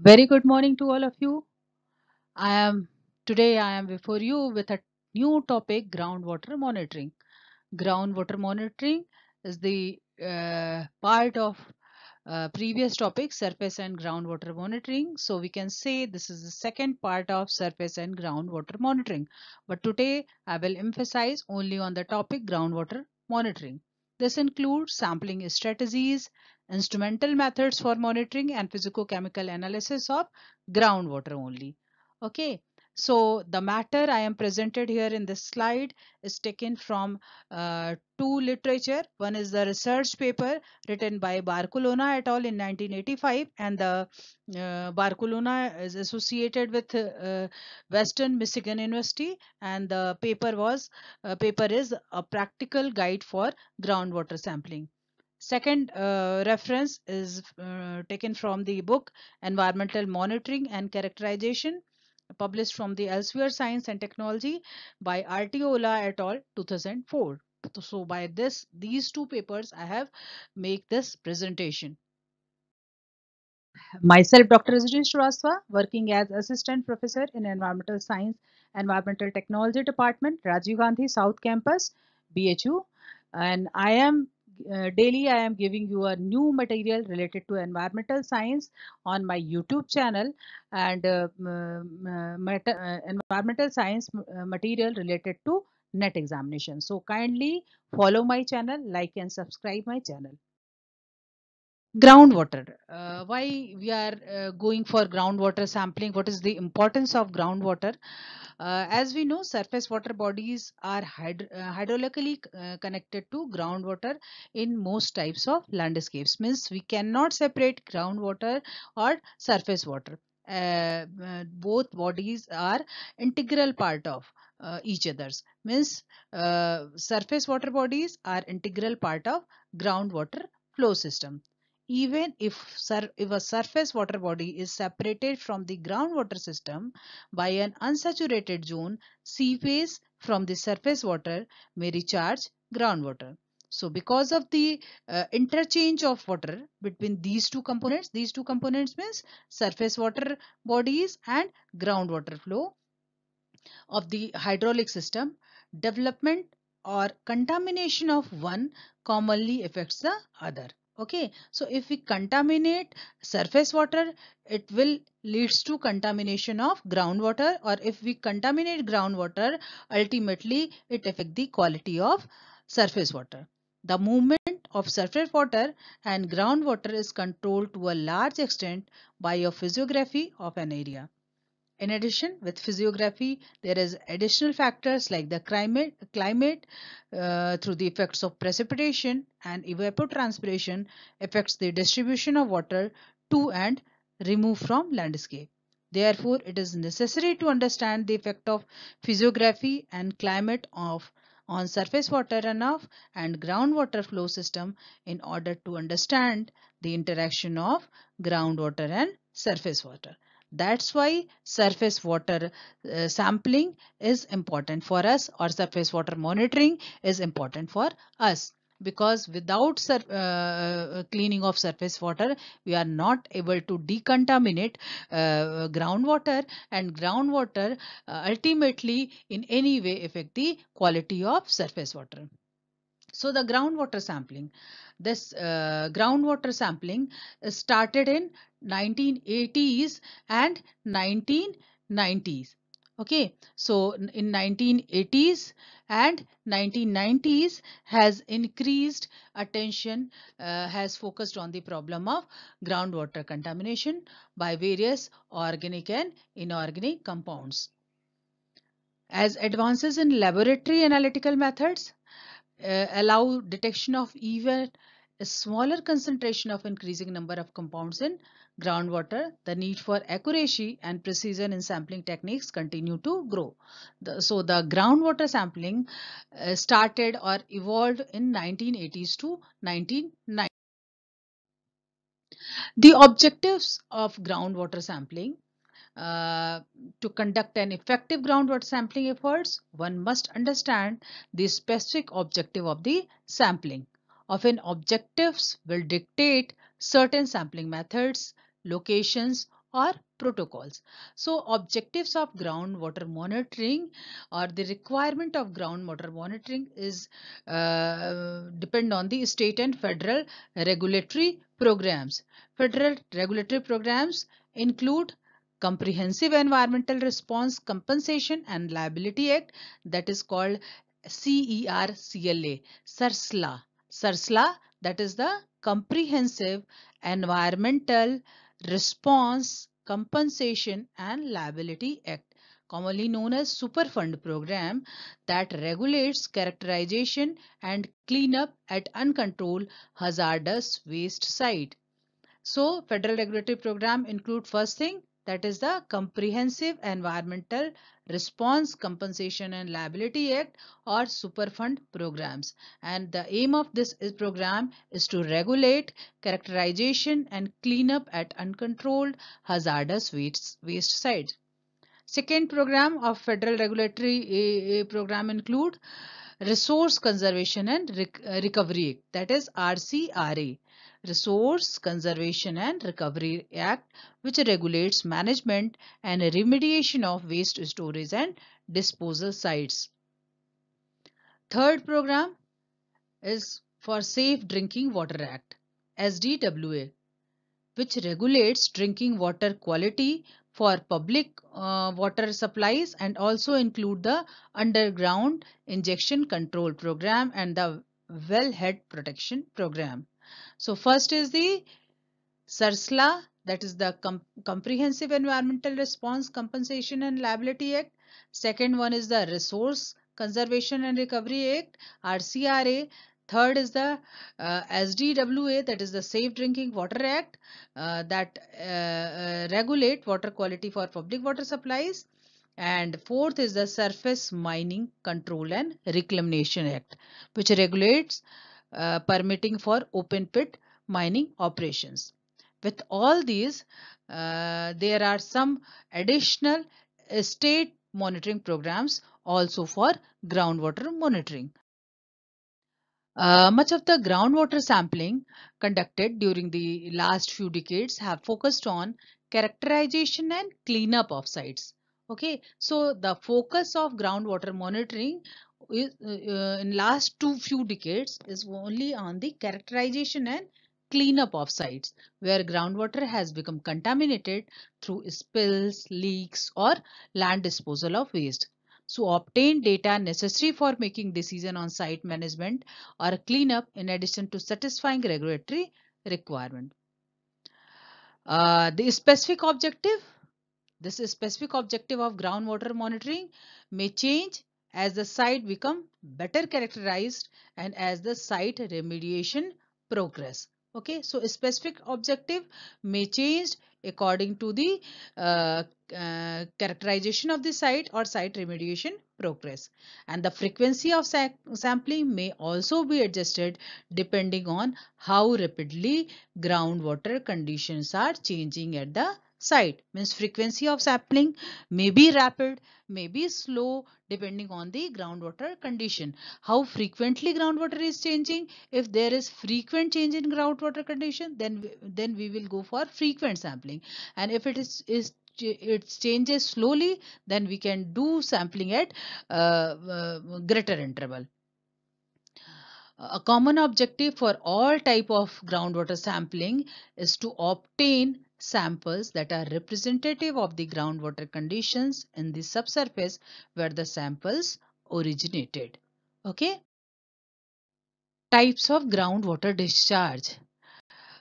Very good morning to all of you. I am before you with a new topic, groundwater monitoring. Groundwater monitoring is the part of previous topic, surface and groundwater monitoring. So we can say this is the second part of surface and groundwater monitoring. But today I will emphasize only on the topic groundwater monitoring. This includes sampling strategies, instrumental methods for monitoring, and physicochemical analysis of groundwater only. Okay. So the matter I am presented here in this slide is taken from two literature. One is the research paper written by Barcolona et al. In 1985, and the Barcolona is associated with Western Michigan University, and the paper is a practical guide for groundwater sampling. Second reference is taken from the book Environmental Monitoring and Characterization, published from the Elsewhere Science and Technology by Artiola et al. 2004. So by these two papers, I have make this presentation. Myself, Dr. Rajni Shrivastava, working as Assistant Professor in Environmental Science, Environmental Technology Department, Rajiv Gandhi South Campus, BHU. And I am giving you a new material related to environmental science on my YouTube channel, and environmental science material related to NET examination. So kindly follow my channel, like and subscribe my channel. Groundwater. Why we are going for groundwater sampling? What is the importance of groundwater? As we know, surface water bodies are hydraulically connected to groundwater in most types of landscapes. Means we cannot separate groundwater or surface water. Both bodies are integral part of each others. Means surface water bodies are integral part of groundwater flow system. Even if a surface water body is separated from the groundwater system by an unsaturated zone, seepage from the surface water may recharge groundwater. So because of the interchange of water between these two components means surface water bodies and groundwater flow of the hydraulic system, development or contamination of one commonly affects the other. Okay, so if we contaminate surface water, it will leads to contamination of groundwater, or if we contaminate groundwater, ultimately it affects the quality of surface water. The movement of surface water and groundwater is controlled to a large extent by a physiography of an area. In addition, with physiography, there is additional factors like the climate through the effects of precipitation and evapotranspiration affects the distribution of water to and remove from landscape. Therefore, it is necessary to understand the effect of physiography and climate of on surface water runoff and groundwater flow system in order to understand the interaction of groundwater and surface water. That's why surface water sampling is important for us, or surface water monitoring is important for us, because without cleaning of surface water, we are not able to decontaminate groundwater, and groundwater ultimately in any way affect the quality of surface water. So the groundwater sampling, this groundwater sampling started in 1980s and 1990s. Okay, so in 1980s and 1990s has increased attention, has focused on the problem of groundwater contamination by various organic and inorganic compounds. As advances in laboratory analytical methods allow detection of even a smaller concentration of increasing number of compounds in groundwater, the need for accuracy and precision in sampling techniques continue to grow. So the groundwater sampling started or evolved in 1980s to 1990s. The objectives of groundwater sampling: uh, to conduct an effective groundwater sampling efforts, one must understand the specific objective of the sampling. Often objectives will dictate certain sampling methods, locations or protocols. So objectives of groundwater monitoring or the requirement of groundwater monitoring is depend on the state and federal regulatory programs. Federal regulatory programs include Comprehensive Environmental Response Compensation and Liability Act, that is called CERCLA, SARSLA. SARSLA, that is the Comprehensive Environmental Response Compensation and Liability Act, commonly known as Superfund program, that regulates characterization and cleanup at uncontrolled hazardous waste site. So federal regulatory program include first thing, that is the Comprehensive Environmental Response Compensation and Liability Act or Superfund programs. And the aim of this program is to regulate characterization and cleanup at uncontrolled hazardous waste sites. Second program of federal regulatory program include Resource Conservation and Recovery Act, that is RCRA. Resource Conservation and Recovery Act, which regulates management and remediation of waste storage and disposal sites. Third program is for Safe Drinking Water Act, SDWA, which regulates drinking water quality for public water supplies and also include the underground injection control program and the wellhead protection program. So first is the SARSLA, that is the Comprehensive Environmental Response Compensation and Liability Act. Second one is the Resource Conservation and Recovery Act, RCRA. Third is the SDWA, that is the Safe Drinking Water Act, that regulate water quality for public water supplies. And fourth is the Surface Mining Control and Reclamation Act, which regulates permitting for open pit mining operations. With all these, there are some additional state monitoring programs also for groundwater monitoring. Much of the groundwater sampling conducted during the last few decades have focused on characterization and cleanup of sites. Okay, so the focus of groundwater monitoring in last few decades is only on the characterization and cleanup of sites where groundwater has become contaminated through spills, leaks, or land disposal of waste. So obtain data necessary for making decision on site management or cleanup in addition to satisfying regulatory requirement. The specific objective, this specific objective of groundwater monitoring may change as the site become better characterized and as the site remediation progress. Okay, so a specific objective may change according to the characterization of the site or site remediation progress, and the frequency of sampling may also be adjusted depending on how rapidly groundwater conditions are changing at the site. Means frequency of sampling may be rapid, may be slow depending on the groundwater condition. How frequently groundwater is changing? If there is frequent change in groundwater condition, then we will go for frequent sampling. And if it changes slowly, then we can do sampling at greater interval. A common objective for all type of groundwater sampling is to obtain samples that are representative of the groundwater conditions in the subsurface where the samples originated. Okay. Types of groundwater discharge.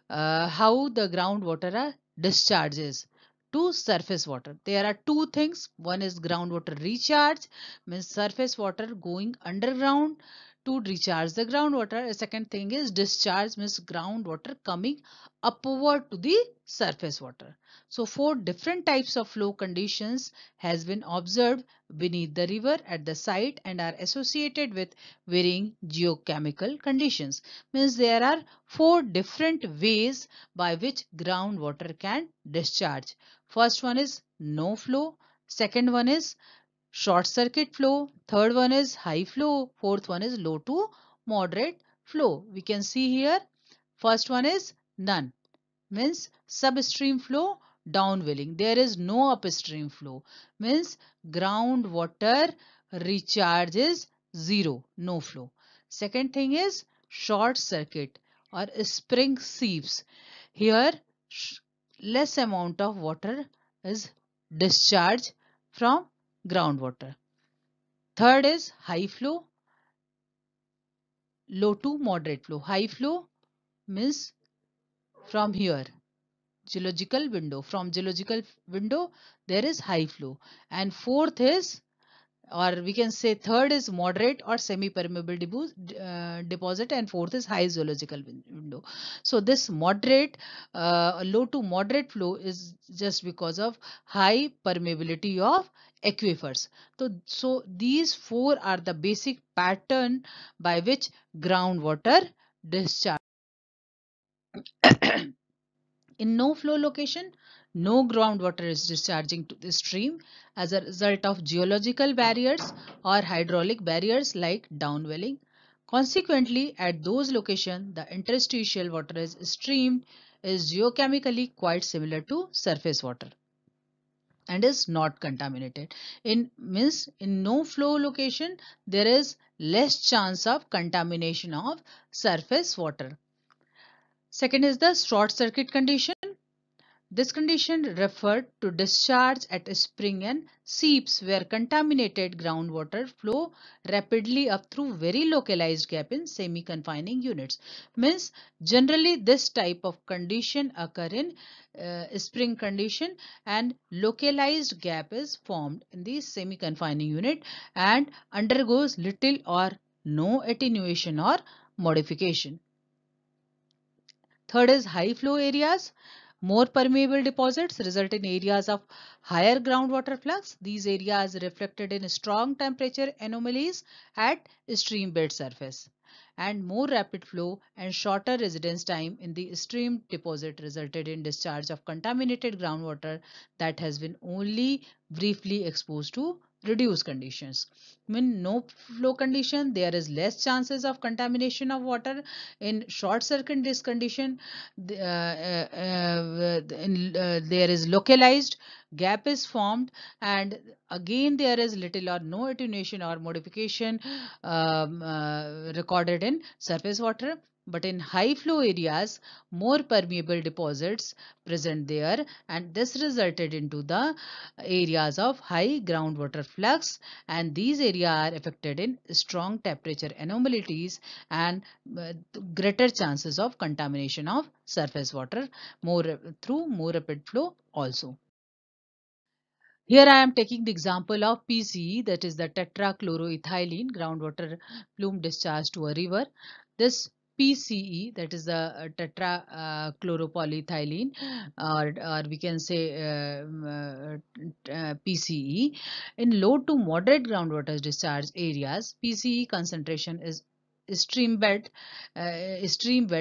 How the groundwater discharges to surface water. There are two things. One is groundwater recharge, means surface water going underground to recharge the groundwater. The second thing is discharge, means groundwater coming upward to the surface water. So four different types of flow conditions has been observed beneath the river at the site and are associated with varying geochemical conditions. Means there are four different ways by which groundwater can discharge. First one is no flow, second one is short circuit flow, third one is high flow, fourth one is low to moderate flow. We can see here first one is none, means substream flow downwelling. There is no upstream flow. Means groundwater recharge is zero, no flow. Second thing is short circuit or spring sieves. Here less amount of water is discharged from groundwater. Third is high flow, low to moderate flow. High flow means from here, geological window. From geological window, there is high flow. And fourth is, or we can say third is moderate or semi-permeable deposit, and fourth is high geological window. So this moderate, low to moderate flow is just because of high permeability of aquifers. So these four are the basic pattern by which groundwater discharge. In no flow location, no groundwater is discharging to the stream as a result of geological barriers or hydraulic barriers like downwelling. Consequently, at those locations, the interstitial water is streamed is geochemically quite similar to surface water and is not contaminated. In no flow location, there is less chance of contamination of surface water. Second is the short circuit condition. This condition referred to discharge at a spring and seeps where contaminated groundwater flow rapidly up through very localized gap in semi-confining units. Means generally this type of condition occur in spring condition, and localized gap is formed in the semi-confining unit and undergoes little or no attenuation or modification. Third is high flow areas. More permeable deposits result in areas of higher groundwater flux. These areas reflected in strong temperature anomalies at stream bed surface. And more rapid flow and shorter residence time in the stream deposit resulted in discharge of contaminated groundwater that has been only briefly exposed to reduced conditions. In no flow condition, there is less chances of contamination of water. In short circuit this condition, there is localized gap is formed, and again there is little or no attenuation or modification recorded in surface water. But in high flow areas, more permeable deposits present there, and this resulted into the areas of high groundwater flux, and these areas are affected in strong temperature anomalies and greater chances of contamination of surface water through more rapid flow also. Here I am taking the example of PCE, that is the tetrachloroethylene groundwater plume discharge to a river. This PCE, that is the tetrachloropolylethylene, or we can say PCE, in low to moderate groundwater discharge areas, PCE concentration is stream bed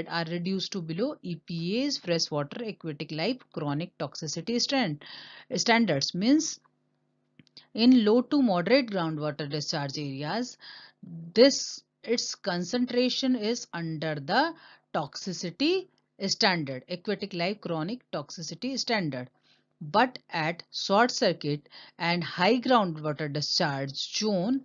are reduced to below EPA's freshwater aquatic life chronic toxicity standards. Means in low to moderate groundwater discharge areas, this its concentration is under the toxicity standard, aquatic life chronic toxicity standard. But at short circuit and high groundwater discharge zone,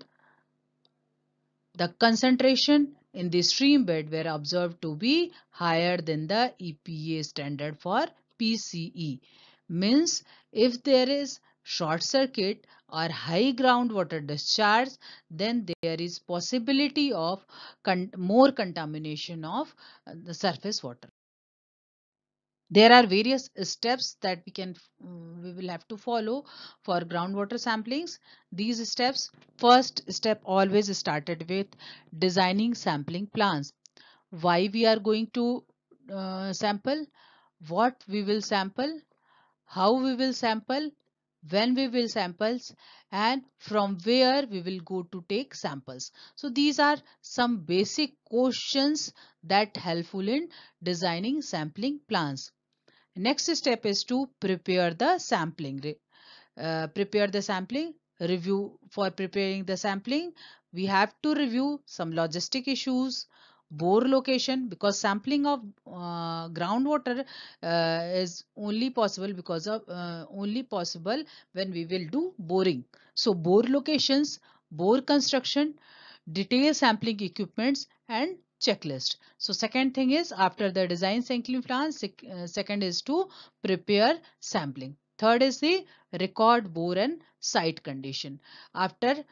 the concentration in the stream bed were observed to be higher than the EPA standard for PCE. Means if there is short circuit or high groundwater discharge, then there is possibility of more contamination of the surface water. There are various steps that we will have to follow for groundwater samplings. These steps, first step always started with designing sampling plans. Why we are going to sample, what we will sample, how we will sample, when we will samples, and from where we will go to take samples. So these are some basic questions that helpful in designing sampling plans. Next step is to prepare the sampling. Prepare the sampling. Review. For preparing the sampling, we have to review some logistic issues. bore location, because sampling of groundwater is only possible because of only possible when we will do boring. So bore locations, bore construction, detailed sampling equipments, and checklist. So second thing is, after the design sampling plan, second is to prepare sampling. Third is the record bore and site condition. After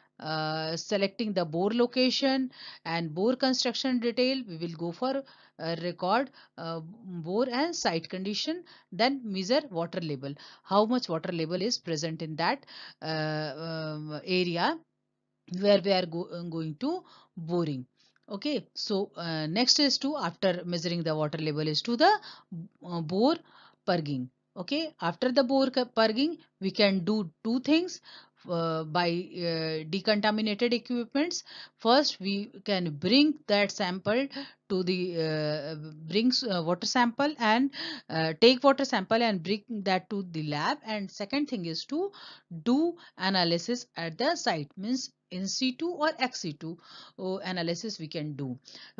selecting the bore location and bore construction detail, we will go for record bore and site condition. Then measure water level, how much water level is present in that area where we are going to boring. Okay, so next is to, after measuring the water level, is to the bore purging. Okay, after the bore purging, we can do two things by decontaminated equipments. First, we can bring that sample to the brings water sample and take water sample and bring that to the lab. And second thing is to do analysis at the site, means in situ or ex situ analysis we can do.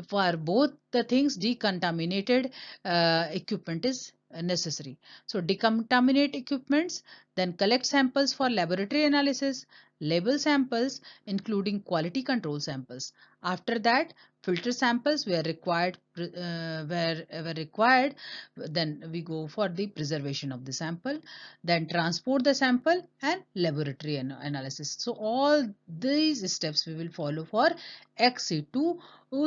For both the things, decontaminated equipment is necessary. So decontaminate equipments, then collect samples for laboratory analysis, label samples including quality control samples. After that, filter samples where required, wherever required, then we go for the preservation of the sample, then transport the sample and laboratory analysis. So all these steps we will follow for ex situ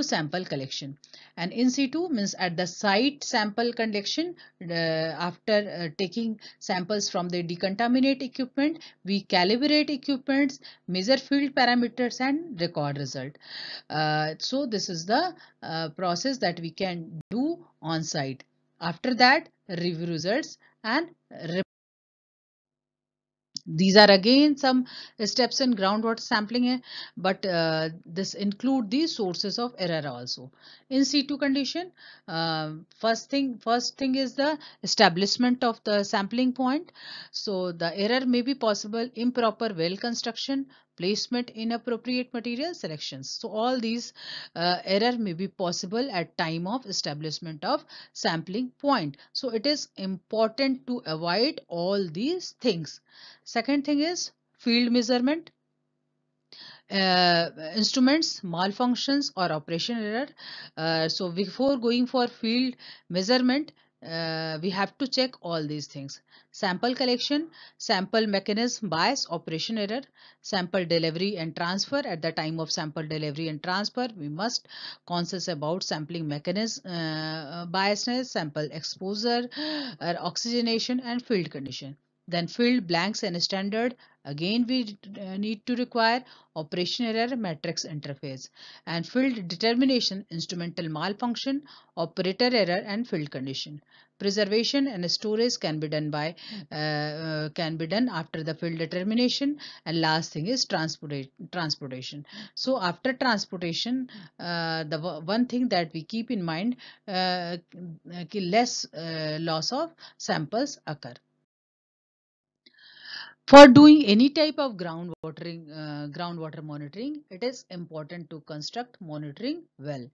sample collection. And in situ means at the site sample collection. After taking samples from the decontaminate equipment, we calibrate equipments, measure field parameters and record result. So this is the process that we can do on site. After that, review results and these are again some steps in groundwater sampling, but this include the sources of error also. In situ condition, first thing is the establishment of the sampling point. So the error may be possible: improper well construction, placement, inappropriate material selections. So all these error may be possible at time of establishment of sampling point. So it is important to avoid all these things. Second thing is field measurement, instruments malfunctions or operation error. So before going for field measurement, we have to check all these things: sample collection, sample mechanism bias, operation error, sample delivery and transfer. At the time of sample delivery and transfer, we must conscious about sampling mechanism biasness, sample exposure, oxygenation and field condition. Then field blanks and standard, again we need to require operation error, matrix interface, and field determination, instrumental malfunction, operator error and field condition. Preservation and storage can be done by can be done after the field determination. And last thing is transportation. So after transportation, the one thing that we keep in mind, less loss of samples occur. For doing any type of groundwater monitoring, it is important to construct monitoring well.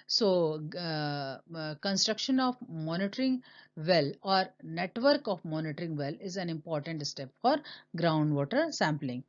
So, construction of monitoring well or network of monitoring well is an important step for groundwater sampling.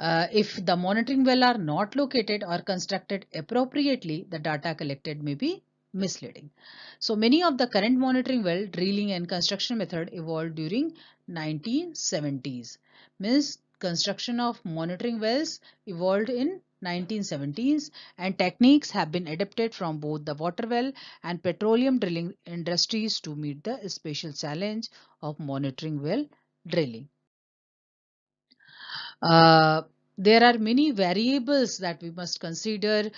If the monitoring well are not located or constructed appropriately, the data collected may be misleading. So many of the current monitoring well drilling and construction method evolved during 1970s. Means construction of monitoring wells evolved in 1970s, and techniques have been adapted from both the water well and petroleum drilling industries to meet the special challenge of monitoring well drilling. Uh, there are many variables that we must consider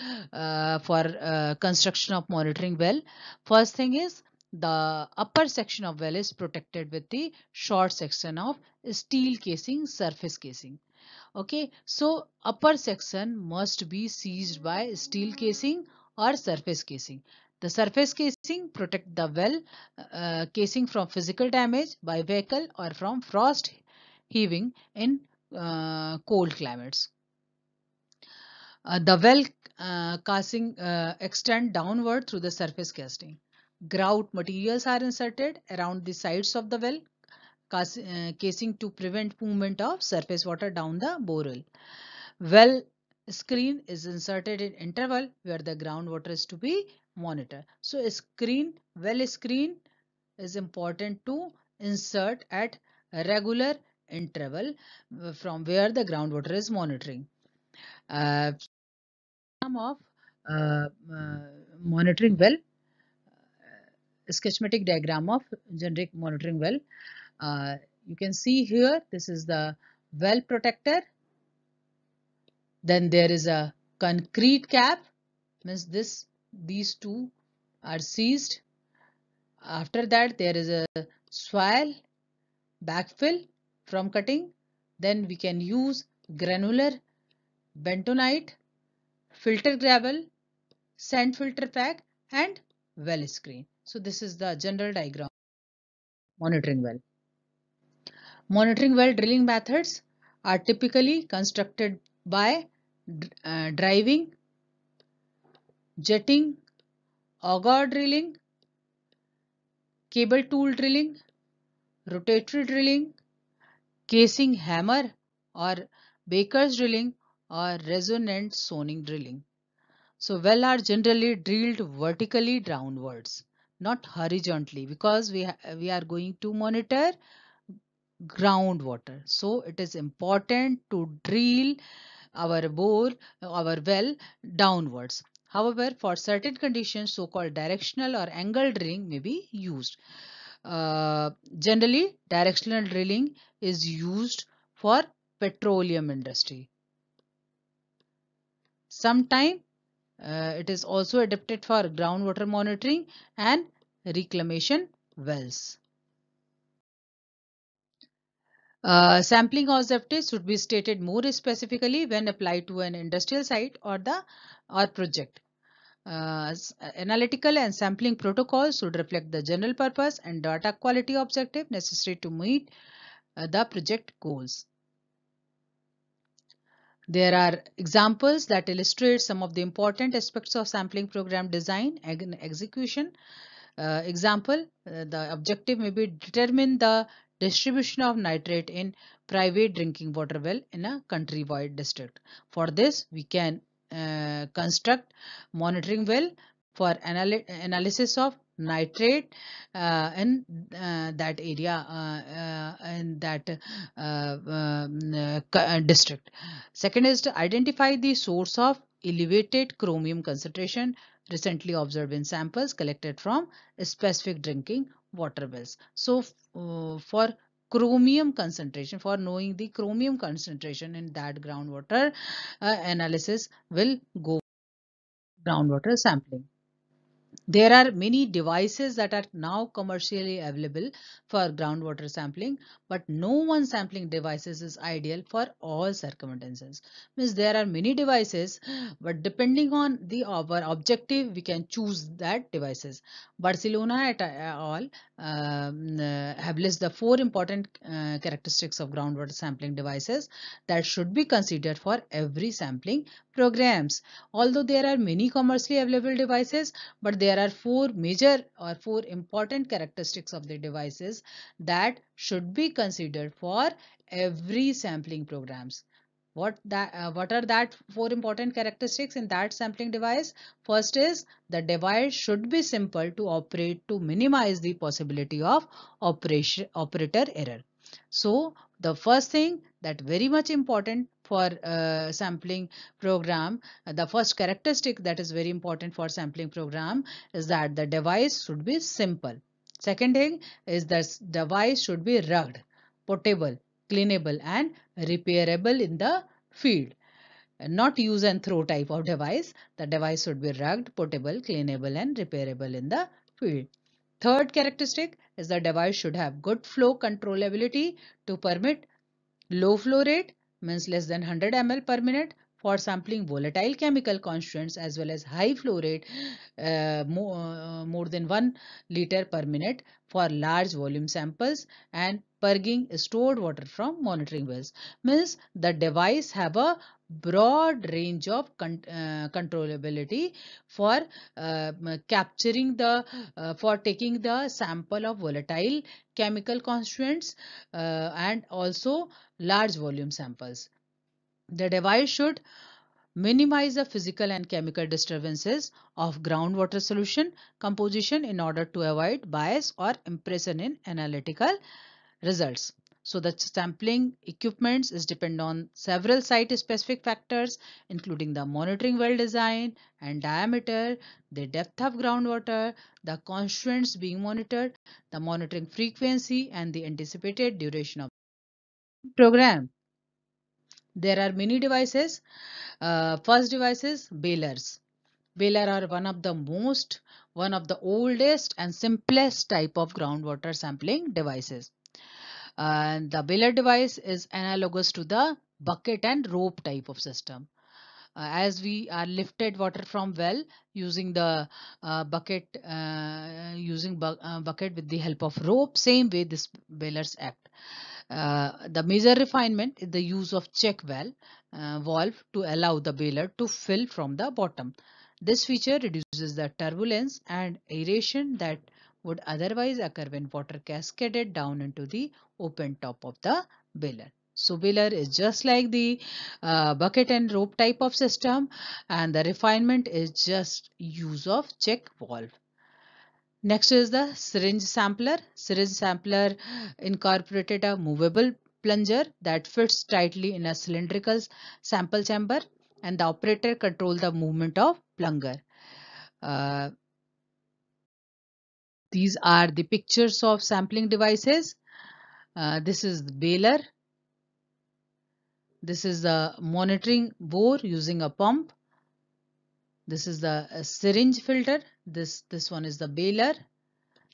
for construction of monitoring well. First thing is, the upper section of well is protected with the short section of steel casing, surface casing. Okay, so upper section must be seized by steel casing or surface casing. The surface casing protect the well casing from physical damage by vehicle or from frost heaving in cold climates. The well casing extend downward through the surface casing. Grout materials are inserted around the sides of the well casing to prevent movement of surface water down the borehole. Well screen is inserted in interval where the groundwater is to be monitored. So well screen is important to insert at a regular interval from where the groundwater is monitoring. Uh, of uh, uh, monitoring well, schematic diagram of generic monitoring well. Uh, you can see here, this is the well protector. Then there is a concrete cap, means these two are seized. After that, there is a swale backfill from cutting. Then we can use granular bentonite, filter gravel, sand filter pack, and well screen. So this is the general diagram. Monitoring well. Monitoring well drilling methods are typically constructed by driving, jetting, auger drilling, cable tool drilling, rotatory drilling, casing hammer or Baker's drilling, or resonant soning drilling. So well are generally drilled vertically downwards, not horizontally, because we are going to monitor groundwater. So it is important to drill our bore, our well downwards. However, for certain conditions, so-called directional or angle drilling may be used. Generally, directional drilling is used for petroleum industry. Sometimes it is also adapted for groundwater monitoring and reclamation wells. Sampling objectives should be stated more specifically when applied to an industrial site or project. Analytical and sampling protocols should reflect the general purpose and data quality objective necessary to meet the project goals. There are examples that illustrate some of the important aspects of sampling program design and execution. The objective may be determine the distribution of nitrate in private drinking water well in a countrywide district. For this, we can construct monitoring well for analysis of nitrate in that area in that district. Second is to identify the source of elevated chromium concentration recently observed in samples collected from specific drinking water wells. So for chromium concentration, for knowing the chromium concentration in that groundwater, analysis will go groundwater sampling. There are many devices that are now commercially available for groundwater sampling, but no one sampling devices is ideal for all circumstances. Means there are many devices, but depending on our objective, we can choose that devices. Barcelona et al. Have listed the 4 important characteristics of groundwater sampling devices that should be considered for every sampling programs. Although there are many commercially available devices, but there are 4 major or 4 important characteristics of the devices that should be considered for every sampling programs. What are that 4 important characteristics in that sampling device? First is the device should be simple to operate to minimize the possibility of operator error. So the first thing that very much important for sampling program, the first characteristic that is very important for sampling program is that the device should be simple. Second thing is that device should be rugged, portable, cleanable and repairable in the field. Not use and throw type of device. The device should be rugged, portable, cleanable and repairable in the field. Third characteristic is the device should have good flow controllability to permit low flow rate, means less than 100 ml per minute for sampling volatile chemical constituents, as well as high flow rate more than 1 liter per minute for large volume samples, and purging stored water from monitoring wells. Means the device have a broad range of controllability for capturing the for taking the sample of volatile chemical constituents and also large volume samples. The device should minimize the physical and chemical disturbances of groundwater solution composition in order to avoid bias or impression in analytical results. So the sampling equipments is depend on several site specific factors including the monitoring well design and diameter, the depth of groundwater, the constituents being monitored, the monitoring frequency and the anticipated duration of program. There are many devices. First device is balers. Baler are one of the oldest and simplest type of groundwater sampling devices. And the baler device is analogous to the bucket and rope type of system. As we are lifted water from well using the bucket with the help of rope, same way this balers act. The major refinement is the use of check valve to allow the baler to fill from the bottom. This feature reduces the turbulence and aeration that would otherwise occur when water cascaded down into the open top of the baler. So baler is just like the bucket and rope type of system, and the refinement is just use of check valve. Next is the syringe sampler. Syringe sampler incorporated a movable plunger that fits tightly in a cylindrical sample chamber, and the operator control the movement of plunger. Uh, these are the pictures of sampling devices. This is the baler. This is the monitoring bore using a pump. This is the syringe filter. This one is the baler.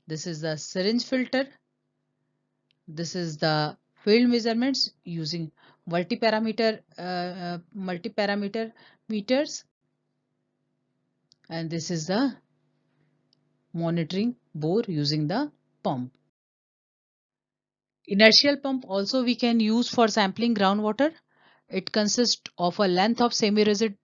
This is the syringe filter. This is the field measurements using multi-parameter meters, and this is the monitoring bore using the pump. Inertial pump also we can use for sampling groundwater. It consists of a length of semi-rigid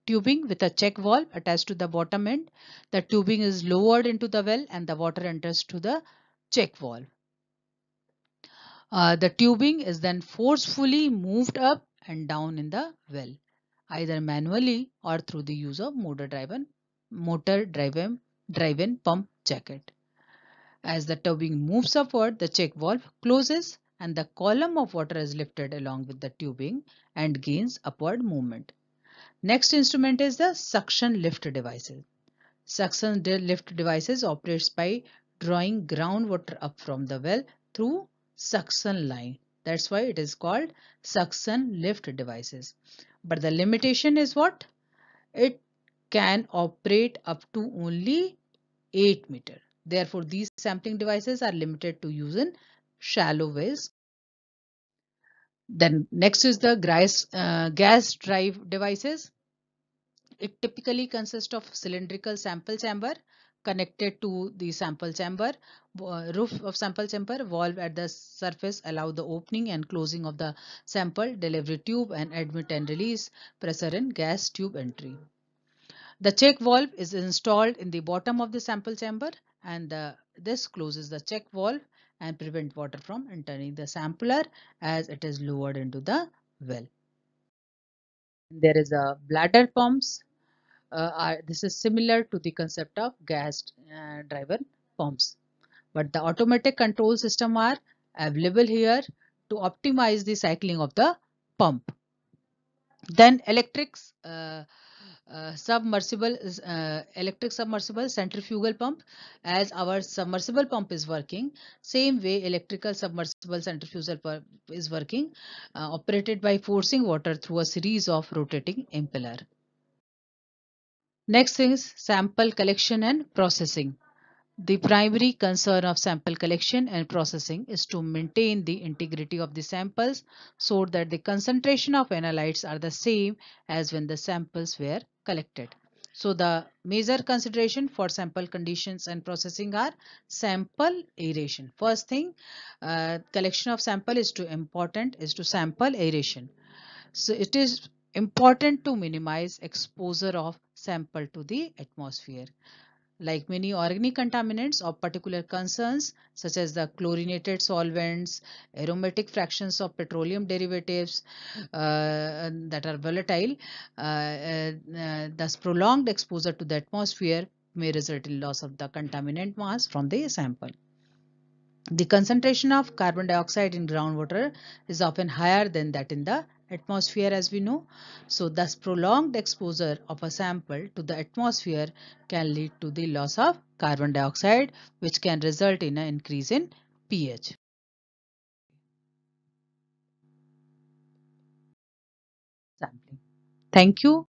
tubing with a check valve attached to the bottom end. The tubing is lowered into the well and the water enters to the check valve. The tubing is then forcefully moved up and down in the well, either manually or through the use of motor driven pump jacket. As the tubing moves upward, the check valve closes and the column of water is lifted along with the tubing and gains upward movement. Next instrument is the suction lift devices. Suction lift devices operates by drawing groundwater up from the well through suction line. That's why it is called suction lift devices. But the limitation is what? It can operate up to only 8 meter. Therefore, these sampling devices are limited to use in shallow wells. Then next is the gas drive devices. It typically consists of cylindrical sample chamber connected to the sample chamber, roof of sample chamber, valve at the surface allow the opening and closing of the sample delivery tube and admit and release pressure in gas tube entry. The check valve is installed in the bottom of the sample chamber, and this closes the check valve and prevent water from entering the sampler as it is lowered into the well. There is a bladder pumps. This is similar to the concept of gas driven pumps, but the automatic control system are available here to optimize the cycling of the pump. Then electric submersible centrifugal pump. As our submersible pump is working, same way electrical submersible centrifugal pump is working, operated by forcing water through a series of rotating impeller. Next thing is sample collection and processing. The primary concern of sample collection and processing is to maintain the integrity of the samples so that the concentration of analytes are the same as when the samples were collected. So the major consideration for sample conditions and processing are sample aeration. First thing, collection of sample is to important is to sample aeration. So it is important to minimize exposure of sample to the atmosphere. Like many organic contaminants of particular concerns, such as the chlorinated solvents, aromatic fractions of petroleum derivatives that are volatile, thus prolonged exposure to the atmosphere may result in loss of the contaminant mass from the sample. The concentration of carbon dioxide in groundwater is often higher than that in the atmosphere, as we know. So, thus, prolonged exposure of a sample to the atmosphere can lead to the loss of carbon dioxide, which can result in an increase in pH. Sampling. Thank you.